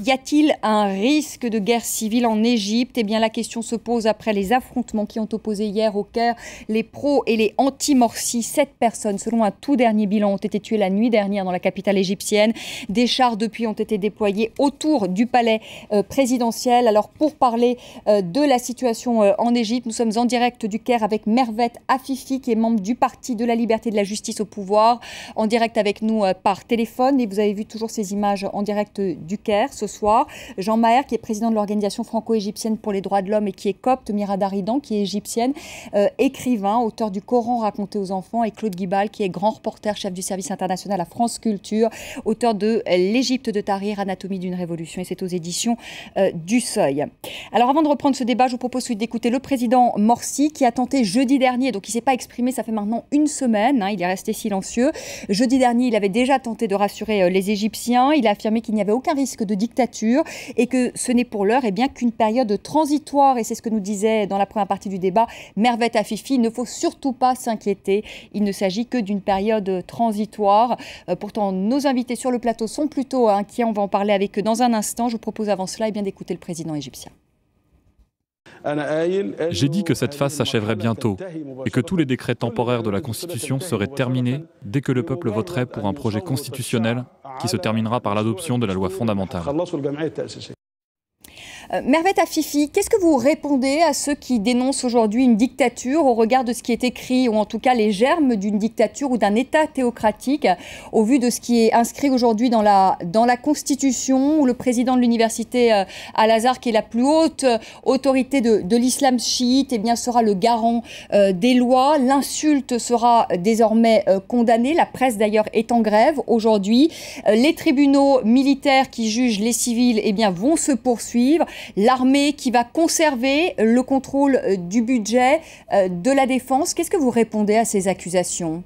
Y a-t-il un risque de guerre civile en Égypte? Eh bien, la question se pose après les affrontements qui ont opposé hier au Caire les pros et les anti-Morsi. 7 personnes, selon un tout dernier bilan, ont été tuées la nuit dernière dans la capitale égyptienne. Des chars depuis ont été déployés autour du palais présidentiel. Alors, pour parler de la situation en Égypte, nous sommes en direct du Caire avec Mervet Afifi, qui est membre du Parti de la Liberté et de la Justice au pouvoir, en direct avec nous par téléphone. Et vous avez vu toujours ces images en direct du Caire ce soir. Jean Maher, qui est président de l'organisation franco-égyptienne pour les droits de l'homme et qui est copte, Mira Daridan, qui est égyptienne, écrivain, auteur du Coran raconté aux enfants, et Claude Guibal, qui est grand reporter, chef du service international à France Culture, auteur de L'Égypte de Tahrir, Anatomie d'une révolution, et c'est aux éditions du Seuil. Alors avant de reprendre ce débat, je vous propose d'écouter le président Morsi, qui a tenté jeudi dernier, donc il ne s'est pas exprimé, ça fait maintenant une semaine, il est resté silencieux. Jeudi dernier, il avait déjà tenté de rassurer les Égyptiens. Il a affirmé qu'il n'y avait aucun risque de dictature et que ce n'est pour l'heure qu'une période transitoire. Et c'est ce que nous disait dans la première partie du débat Mervet Afifi. Il ne faut surtout pas s'inquiéter. Il ne s'agit que d'une période transitoire. Pourtant, nos invités sur le plateau sont plutôt inquiets. On va en parler avec eux dans un instant. Je vous propose avant cela d'écouter le président égyptien. J'ai dit que cette phase s'achèverait bientôt et que tous les décrets temporaires de la Constitution seraient terminés dès que le peuple voterait pour un projet constitutionnel qui se terminera par l'adoption de la loi fondamentale. Mervet Afifi, qu'est-ce que vous répondez à ceux qui dénoncent aujourd'hui une dictature au regard de ce qui est écrit, ou en tout cas les germes d'une dictature ou d'un État théocratique, au vu de ce qui est inscrit aujourd'hui dans la Constitution, où le président de l'université Al-Azhar, qui est la plus haute autorité de l'islam chiite, sera le garant des lois. L'insulte sera désormais condamnée. La presse d'ailleurs est en grève aujourd'hui. Les tribunaux militaires qui jugent les civils vont se poursuivre. L'armée qui va conserver le contrôle du budget de la défense. Qu'est-ce que vous répondez à ces accusations?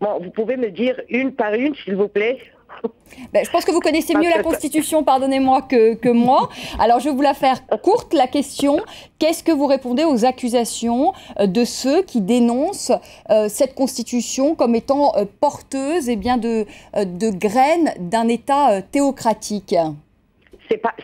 Bon, vous pouvez me dire une par une, s'il vous plaît? Je pense que vous connaissez mieux la Constitution, pardonnez-moi, que moi. Alors, je vais vous la faire courte, la question. Qu'est-ce que vous répondez aux accusations de ceux qui dénoncent cette Constitution comme étant porteuse de graines d'un État théocratique?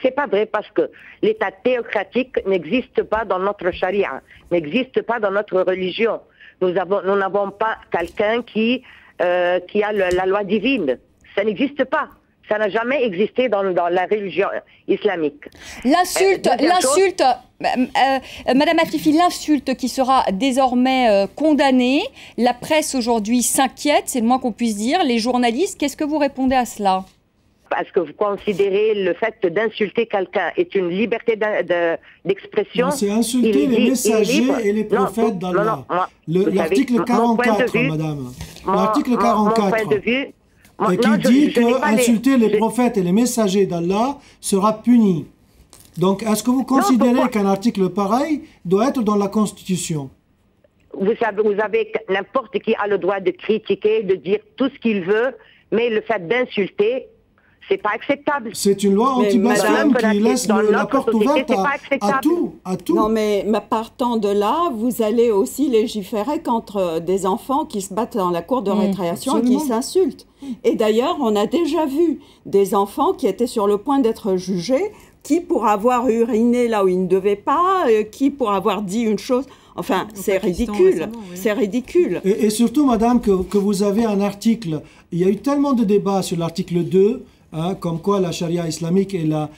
C'est pas vrai, parce que l'État théocratique n'existe pas dans notre charia, n'existe pas dans notre religion. Nous n'avons pas quelqu'un qui a la loi divine. Ça n'existe pas. Ça n'a jamais existé dans la religion islamique. Madame Afifi, l'insulte qui sera désormais condamnée, la presse aujourd'hui s'inquiète, c'est le moins qu'on puisse dire. Les journalistes, qu'est-ce que vous répondez à cela? Parce que vous considérez le fait d'insulter quelqu'un est une liberté d'expression. C'est insulter les messagers et les prophètes d'Allah. L'article 44, madame. L'article 44, qui dit que insulter les prophètes et les messagers d'Allah sera puni. Donc, est-ce que vous considérez qu'un article pareil doit être dans la Constitution? Vous avez n'importe qui a le droit de critiquer, de dire tout ce qu'il veut, mais le fait d'insulter, c'est pas acceptable. C'est une loi anti-blasphème qui laisse la porte ouverte à tout. Non, mais partant de là, vous allez aussi légiférer contre des enfants qui se battent dans la cour de récréation et qui s'insultent. Et d'ailleurs, on a déjà vu des enfants qui étaient sur le point d'être jugés, qui pour avoir uriné là où ils ne devaient pas, qui pour avoir dit une chose... Enfin, c'est ridicule, c'est ridicule. Et surtout, madame, que vous avez un article, il y a eu tellement de débats sur l'article 2, comme quoi la charia islamique est la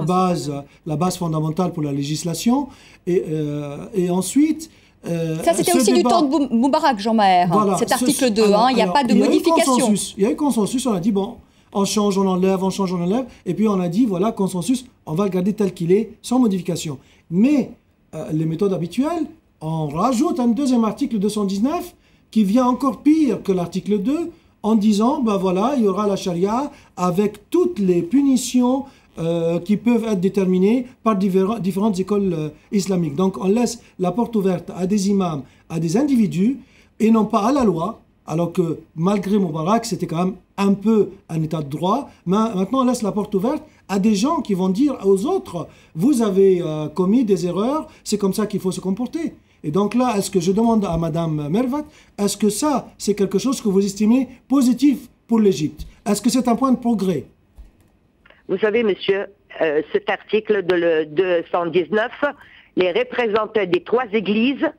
base fondamentale pour la législation. Et ensuite... ça, c'était aussi du temps de Moubarak, Jean Maher, cet article 2, il n'y a pas de modification. Il y a eu consensus, on a dit, bon, on change, on enlève, on change, on enlève, et puis on a dit, voilà, consensus, on va le garder tel qu'il est, sans modification. Mais les méthodes habituelles, on rajoute un deuxième article 219 qui vient encore pire que l'article 2, en disant, ben voilà, il y aura la charia avec toutes les punitions qui peuvent être déterminées par différentes écoles islamiques. Donc on laisse la porte ouverte à des imams, à des individus, et non pas à la loi, alors que malgré Moubarak, c'était quand même un peu un état de droit. Mais maintenant, on laisse la porte ouverte à des gens qui vont dire aux autres, vous avez commis des erreurs, c'est comme ça qu'il faut se comporter. Et donc là, est-ce que je demande à Madame Mervet, est-ce que ça, c'est quelque chose que vous estimez positif pour l'Égypte? Est-ce que c'est un point de progrès? Vous savez, monsieur, cet article de le 219, les représentants des 3 églises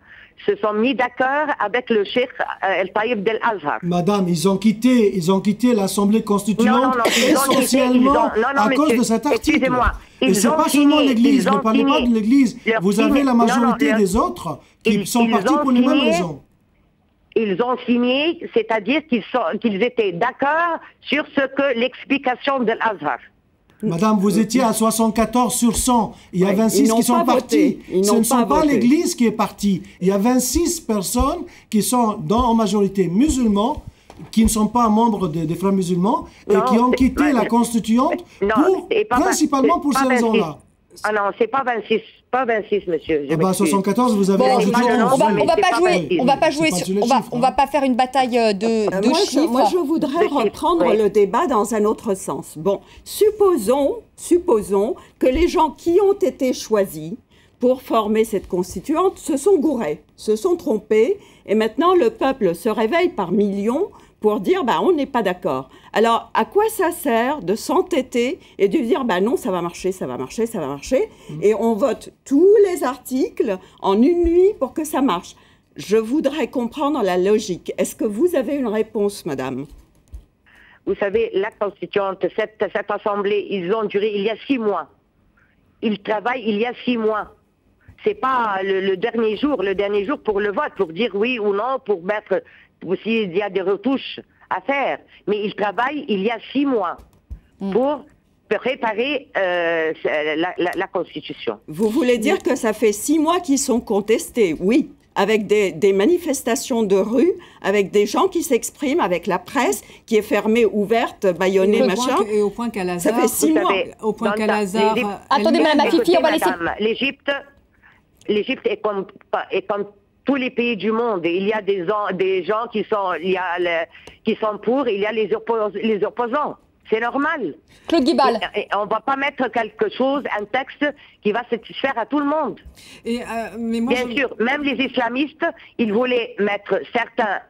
se sont mis d'accord avec le cheikh El-Taïb d'El-Azhar. Madame, ils ont quitté l'Assemblée constituante essentiellement à cause de cet article. Excusez-moi. Et c'est pas seulement l'Église, ne parlez pas de l'Église. Vous avez la majorité des autres qui sont partis pour les mêmes raisons. Ils ont signé, c'est-à-dire qu'ils étaient d'accord sur ce que l'explication d'El-Azhar. Madame, vous étiez à 74 sur 100. Il y a 26 qui sont partis. Ce ne sont pas l'Église qui est partie. Il y a 26 personnes qui sont en majorité musulmans, qui ne sont pas membres des frères musulmans, et qui ont quitté la constituante principalement pour ces raisons-là. Ah non, c'est pas 26, monsieur. Ah bah 74, vous avez rajouté 11. On va pas faire une bataille de chiffres. Moi, je voudrais reprendre le débat dans un autre sens. Bon, supposons que les gens qui ont été choisis pour former cette constituante se sont gourés, se sont trompés, et maintenant le peuple se réveille par millions pour dire on n'est pas d'accord. Alors, à quoi ça sert de s'entêter et de dire non, ça va marcher, et on vote tous les articles en une nuit pour que ça marche. Je voudrais comprendre la logique. Est-ce que vous avez une réponse, madame? Vous savez, la constituante, cette assemblée, ils ont duré il y a 6 mois. Ils travaillent il y a 6 mois. C'est pas le dernier jour pour le vote, pour dire oui ou non, pour mettre s'il y a des retouches à faire. Mais ils travaillent il y a 6 mois pour préparer la Constitution. Vous voulez dire que ça fait 6 mois qu'ils sont contestés? Oui, avec des manifestations de rue, avec des gens qui s'expriment, avec la presse qui est fermée, ouverte, bâillonnée, machin. Et au point qu'Al-Azhar... Ça fait 6 mois. Au point qu'Al-Azhar... Attendez, Madame Afifi, on va laisser... L'Égypte est comme tous les pays du monde. Il y a des gens qui sont pour, il y a les opposants. C'est normal. Claude Guibal. On ne va pas mettre quelque chose, un texte qui va satisfaire à tout le monde. Mais moi, bien sûr, même les islamistes, ils voulaient mettre certains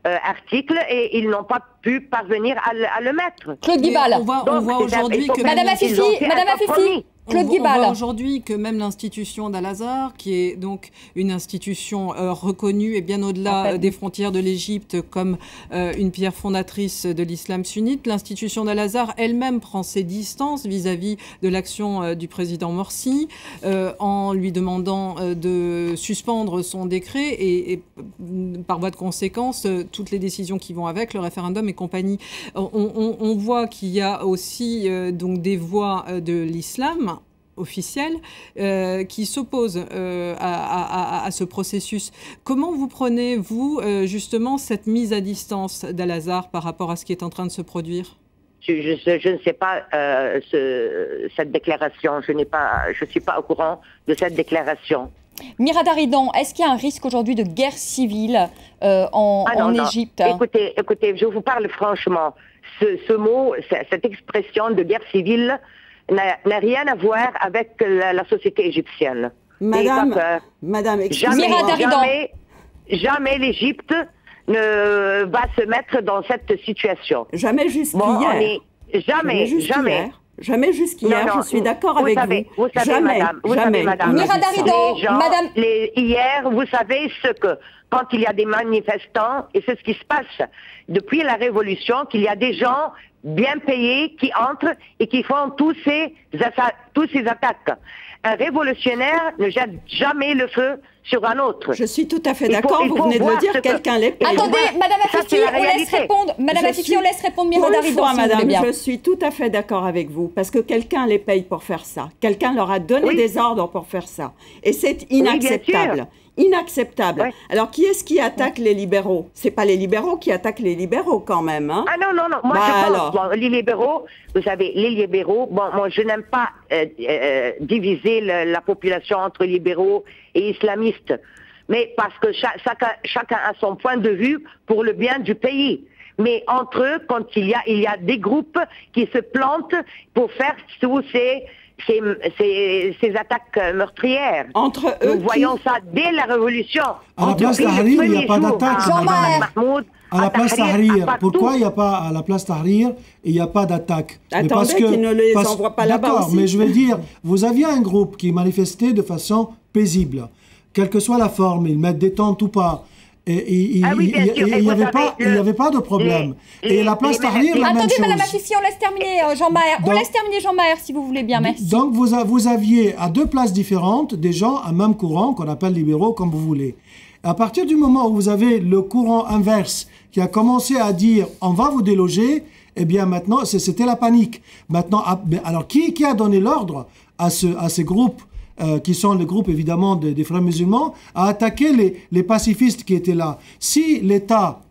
articles et ils n'ont pas pu parvenir à le mettre. Claude Guibal. On voit aujourd'hui que... Madame Afifi, Claude Guibal. On voit aujourd'hui que même l'institution d'Al-Azhar, qui est donc une institution reconnue et bien au-delà des frontières de l'Égypte comme une pierre fondatrice de l'islam sunnite, l'institution d'Al-Azhar elle-même prend ses distances vis-à-vis de l'action du président Morsi en lui demandant de suspendre son décret et par voie de conséquence toutes les décisions qui vont avec, le référendum et compagnie. On voit qu'il y a aussi donc des voix de l'islam officielle qui s'oppose à ce processus. Comment vous prenez, vous, justement, cette mise à distance d'Al-Azhar par rapport à ce qui est en train de se produire? Je ne sais pas cette déclaration. Je ne suis pas au courant de cette déclaration. Mira Daridan, est-ce qu'il y a un risque aujourd'hui de guerre civile en Égypte? Écoutez, je vous parle franchement. Ce mot, cette expression de guerre civile n'a rien à voir avec la société égyptienne. Madame, excusez-moi. Jamais l'Égypte ne va se mettre dans cette situation. Jamais jusqu'hier. Jamais jusqu'hier, je suis d'accord avec vous. Vous savez, madame. Mira Daridan, madame. Hier, vous savez quand il y a des manifestants, et c'est ce qui se passe depuis la Révolution, qu'il y a des gens bien payés qui entrent et qui font tous ces attaques. Un révolutionnaire ne jette jamais le feu sur un autre. Je suis tout à fait d'accord, vous venez de le dire, quelqu'un les paye. Attendez, Madame Afifi, on laisse répondre. Madame Afifi, on laisse répondre Mira Daridan, madame, je suis tout à fait d'accord avec vous, parce que quelqu'un les paye pour faire ça. Quelqu'un leur a donné des ordres pour faire ça. Et c'est inacceptable. Inacceptable. Ouais. Alors, qui est-ce qui attaque les libéraux? C'est pas les libéraux qui attaquent les libéraux, quand même, hein? Ah non. Moi, je pense, les libéraux, vous savez, moi, je n'aime pas diviser la population entre libéraux et islamistes. Mais parce que chacun a son point de vue pour le bien du pays. Mais entre eux, quand il y a des groupes qui se plantent pour faire tous ces attaques meurtrières. Entre eux, nous voyons ça dès la Révolution. À la place d'Hariri, il n'y a pas d'attaque. à la place Tahrir. Pourquoi il n'y a pas à la place Tahrir, il n'y a pas d'attaque? Attendez qu'ils ne les envoient pas là-bas aussi. D'accord, mais je veux dire, vous aviez un groupe qui manifestait de façon paisible. Quelle que soit la forme, ils mettent des tentes ou pas. Et il n'y avait pas de problème. Et la place Tahrir, la même chose. Attendez, Madame Afifi, on laisse terminer Jean Maher. On laisse terminer Jean Maher, si vous voulez bien, merci. Donc, vous aviez à deux places différentes des gens à même courant, qu'on appelle libéraux, comme vous voulez. À partir du moment où vous avez le courant inverse qui a commencé à dire « on va vous déloger », eh bien maintenant, c'était la panique. Maintenant, alors qui a donné l'ordre à ces groupes qui sont les groupes évidemment des frères musulmans, à attaquer les pacifistes qui étaient là? Si l'État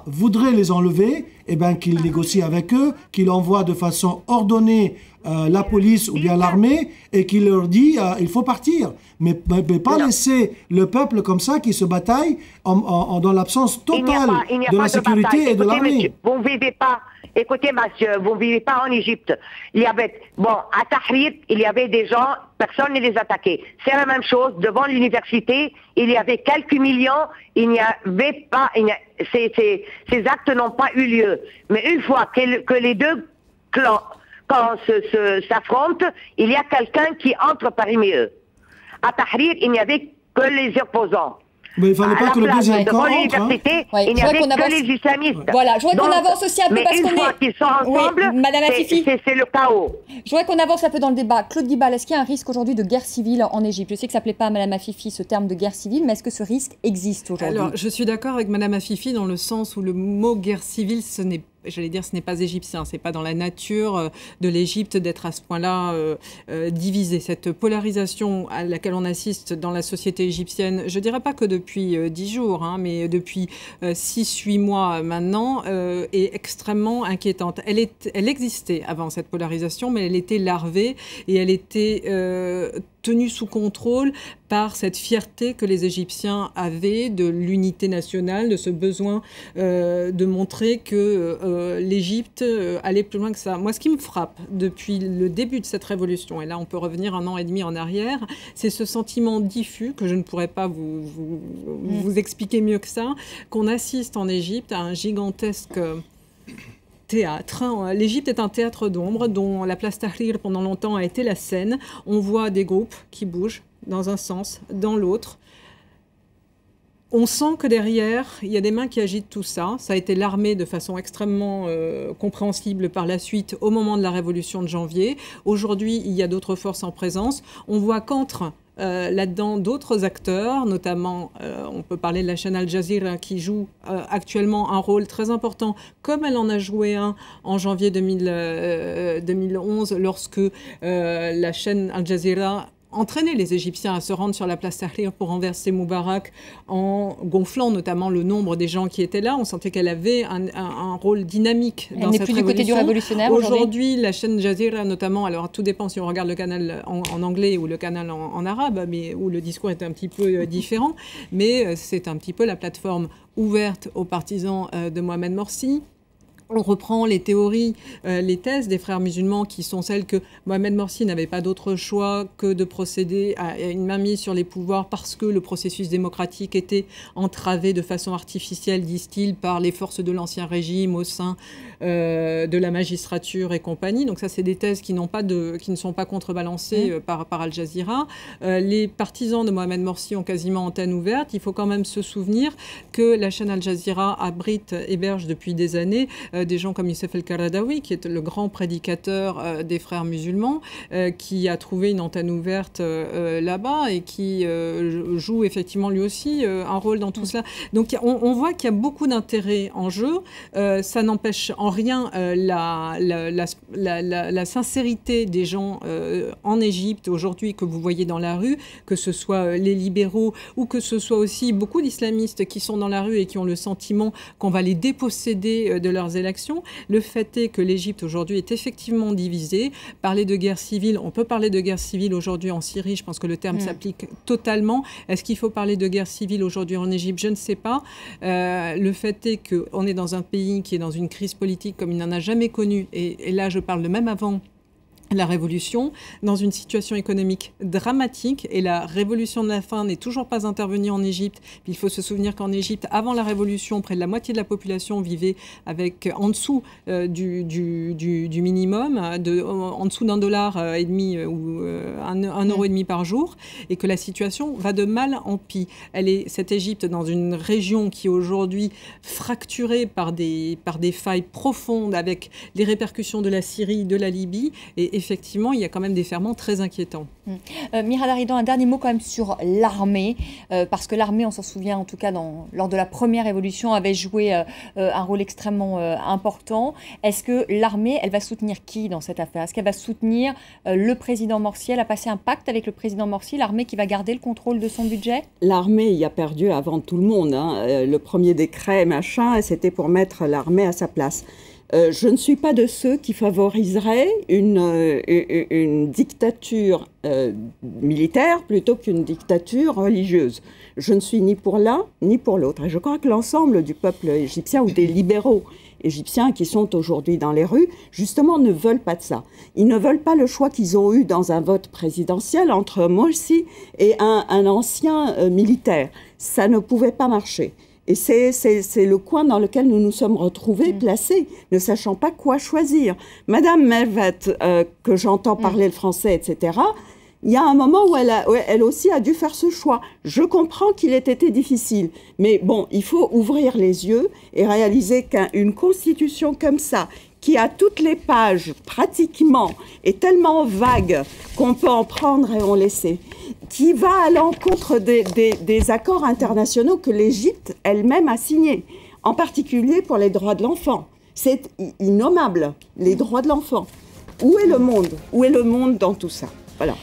voudrait les enlever, eh bien qu'il négocie avec eux, qu'il envoie de façon ordonnée la police ou bien l'armée et qu'il leur dit il faut partir. Mais pas laisser le peuple comme ça qui se bataille dans l'absence totale de la sécurité et de l'armée. Vous ne vivez pas. Écoutez, monsieur, vous ne vivez pas en Égypte. Il y avait, à Tahrir, il y avait des gens, personne ne les attaquait. C'est la même chose, devant l'université, il y avait quelques millions, il n'y avait pas, ces actes n'ont pas eu lieu. Mais une fois que les deux clans s'affrontent, il y a quelqu'un qui entre parmi eux. À Tahrir, il n'y avait que les opposants. Mais il ne fallait pas que le deuxième camp entre. Il n'y avait que les islamistes. Voilà, je voudrais qu'on avance aussi un peu parce qu'on est... une fois qu'ils sont ensemble, c'est le chaos. Je voudrais qu'on avance un peu dans le débat. Claude Guibal, est-ce qu'il y a un risque aujourd'hui de guerre civile en Égypte? Je sais que ça ne plaît pas à Mme Afifi, ce terme de guerre civile, mais est-ce que ce risque existe aujourd'hui? Alors, je suis d'accord avec Mme Afifi dans le sens où le mot guerre civile, ce n'est pas égyptien, c'est pas dans la nature de l'Égypte d'être à ce point-là divisé. Cette polarisation à laquelle on assiste dans la société égyptienne, je dirais pas que depuis 10 jours, mais depuis 6-8 mois maintenant, est extrêmement inquiétante. Elle existait avant cette polarisation, mais elle était larvée et elle était tenue sous contrôle par cette fierté que les Égyptiens avaient de l'unité nationale, de ce besoin de montrer que l'Égypte allait plus loin que ça. Moi, ce qui me frappe depuis le début de cette révolution, et là on peut revenir 1 an et demi en arrière, c'est ce sentiment diffus, que je ne pourrais pas vous expliquer mieux que ça, qu'on assiste en Égypte à un gigantesque... théâtre. L'Égypte est un théâtre d'ombre dont la place Tahrir pendant longtemps a été la scène. On voit des groupes qui bougent dans un sens, dans l'autre. On sent que derrière, il y a des mains qui agitent tout ça. Ça a été l'armée de façon extrêmement compréhensible par la suite au moment de la révolution de janvier. Aujourd'hui, il y a d'autres forces en présence. On voit qu'entre là-dedans d'autres acteurs, notamment on peut parler de la chaîne Al Jazeera qui joue actuellement un rôle très important, comme elle en a joué un en janvier 2011 lorsque la chaîne Al Jazeera entraîner les Égyptiens à se rendre sur la place Tahrir pour renverser Moubarak en gonflant notamment le nombre des gens qui étaient là. On sentait qu'elle avait un rôle dynamique dans cette révolution. Elle n'est plus du côté du révolutionnaire aujourd'hui. La chaîne Jazeera notamment, alors tout dépend si on regarde le canal en anglais ou le canal en arabe, mais où le discours est un petit peu différent, mais c'est un petit peu la plateforme ouverte aux partisans de Mohamed Morsi. On reprend les théories, les thèses des frères musulmans qui sont celles que Mohamed Morsi n'avait pas d'autre choix que de procéder à une mainmise sur les pouvoirs parce que le processus démocratique était entravé de façon artificielle, disent-ils, par les forces de l'ancien régime au sein de la magistrature et compagnie. Donc ça, c'est des thèses qui ne sont pas contrebalancées par Al Jazeera. Les partisans de Mohamed Morsi ont quasiment antenne ouverte. Il faut quand même se souvenir que la chaîne Al Jazeera héberge depuis des années des gens comme Youssef El-Qaradawi, qui est le grand prédicateur des frères musulmans, qui a trouvé une antenne ouverte là-bas et qui joue effectivement lui aussi un rôle dans tout cela. Donc on voit qu'il y a beaucoup d'intérêt en jeu. Ça n'empêche en rien la sincérité des gens en Égypte aujourd'hui que vous voyez dans la rue, que ce soit les libéraux ou que ce soit aussi beaucoup d'islamistes qui sont dans la rue et qui ont le sentiment qu'on va les déposséder de leurs élections. Le fait est que l'Égypte aujourd'hui est effectivement divisée. Parler de guerre civile, on peut parler de guerre civile aujourd'hui en Syrie, je pense que le terme s'applique totalement. Est-ce qu'il faut parler de guerre civile aujourd'hui en Égypte? Je ne sais pas. Le fait est qu'on est dans un pays qui est dans une crise politique comme il n'en a jamais connue. Et là, je parle de même avant la révolution dans une situation économique dramatique, et la révolution de la faim n'est toujours pas intervenue en Égypte. Il faut se souvenir qu'en Égypte, avant la révolution, près de la moitié de la population vivait en dessous du minimum, en dessous $1,50 ou €1,50 par jour, et que la situation va de mal en pis. Cette Égypte dans une région qui est aujourd'hui fracturée par des failles profondes, avec les répercussions de la Syrie, de la Libye, et effectivement, il y a quand même des ferments très inquiétants. Mihal Aridan, un dernier mot quand même sur l'armée, parce que l'armée, on s'en souvient en tout cas lors de la première révolution, avait joué un rôle extrêmement important. Est-ce que l'armée, elle va soutenir qui dans cette affaire? Est-ce qu'elle va soutenir le président Morsi? Elle a passé un pacte avec le président Morsi, l'armée qui va garder le contrôle de son budget? L'armée y a perdu avant tout le monde. Le premier décret, c'était pour mettre l'armée à sa place. Je ne suis pas de ceux qui favoriseraient une dictature militaire plutôt qu'une dictature religieuse. Je ne suis ni pour l'un ni pour l'autre. Et je crois que l'ensemble du peuple égyptien ou des libéraux égyptiens qui sont aujourd'hui dans les rues, justement, ne veulent pas de ça. Ils ne veulent pas le choix qu'ils ont eu dans un vote présidentiel entre Morsi et un ancien militaire. Ça ne pouvait pas marcher. Et c'est le coin dans lequel nous nous sommes retrouvés, placés, ne sachant pas quoi choisir. Madame Mervet, que j'entends parler le français, etc., il y a un moment où elle aussi a dû faire ce choix. Je comprends qu'il ait été difficile, mais bon, il faut ouvrir les yeux et réaliser qu'une constitution comme ça, qui a toutes les pages pratiquement, est tellement vague qu'on peut en prendre et en laisser, qui va à l'encontre des accords internationaux que l'Égypte elle-même a signés, en particulier pour les droits de l'enfant. C'est innommable, les droits de l'enfant. Où est le monde? Où est le monde dans tout ça? Voilà.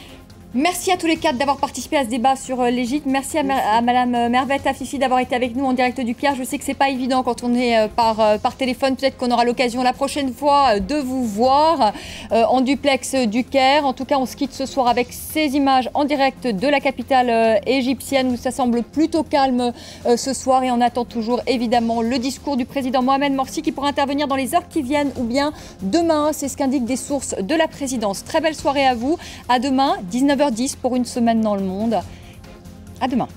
Merci à tous les quatre d'avoir participé à ce débat sur l'Égypte. Merci à Madame Mervet Afifi d'avoir été avec nous en direct du Caire. Je sais que c'est pas évident quand on est par téléphone. Peut-être qu'on aura l'occasion la prochaine fois de vous voir en duplex du Caire. En tout cas, on se quitte ce soir avec ces images en direct de la capitale égyptienne où ça semble plutôt calme ce soir. Et on attend toujours évidemment le discours du président Mohamed Morsi qui pourra intervenir dans les heures qui viennent ou bien demain. C'est ce qu'indiquent des sources de la présidence. Très belle soirée à vous. À demain, 19h10 pour Une semaine dans le monde. À demain.